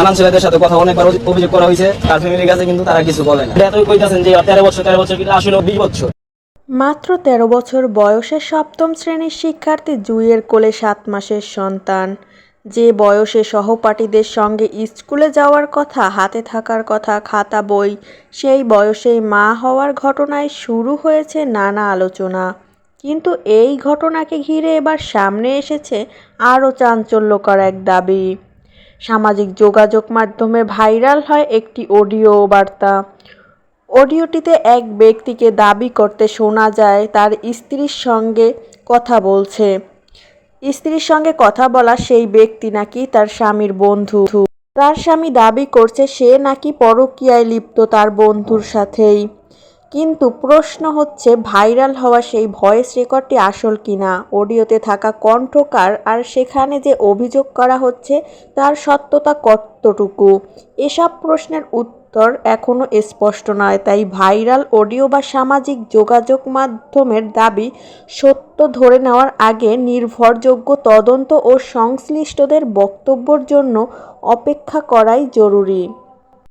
নানান ছেলেদের সাথে কথা অনেকবার অভিযোগ করা হয়েছে, তার ফ্যামিলির কাছে কিন্তু তারা কিছু বলে না। এতই কইতাছেন যে 13 বছর কিন্তু আসলে 20 বছর। মাত্র ১৩ বছর বয়সে সপ্তম শ্রেণীর শিক্ষার্থী জুঁইয়ের কোলে 7 মাসের সন্তান। যে বয়সে সহপাঠীদের সঙ্গে স্কুলে যাওয়ার কথা, হাতে থাকার কথা খাতা বই, সেই বয়সেই মা হওয়ার ঘটনায় শুরু হয়েছে নানা আলোচনা। কিন্তু এই ঘটনাকে ঘিরে এবার সামনে এসেছে আরও চাঞ্চল্যকর এক দাবি। সামাজিক যোগাযোগ মাধ্যমে ভাইরাল হয় একটি অডিও বার্তা। অডিওটিতে এক ব্যক্তিকে দাবি করতে শোনা যায় তার স্ত্রীর সঙ্গে কথা বলছে। স্ত্রীর সঙ্গে কথা বলা সেই ব্যক্তি নাকি তার স্বামীর বন্ধু। তার স্বামী দাবি করছে সে নাকি পরকীয়ায় লিপ্ত তার বন্ধুর সাথেই। কিন্তু প্রশ্ন হচ্ছে, ভাইরাল হওয়া সেই ভয়েস রেকর্ডটি আসল কিনা, অডিওতে থাকা কণ্ঠকার, আর সেখানে যে অভিযোগ করা হচ্ছে তার সত্যতা কতটুকু? এসব প্রশ্নের উত্তর এখনও স্পষ্ট নয়। তাই ভাইরাল অডিও বা সামাজিক যোগাযোগ মাধ্যমের দাবি সত্য ধরে নেওয়ার আগে নির্ভরযোগ্য তদন্ত ও সংশ্লিষ্টদের বক্তব্যের জন্য অপেক্ষা করাই জরুরি।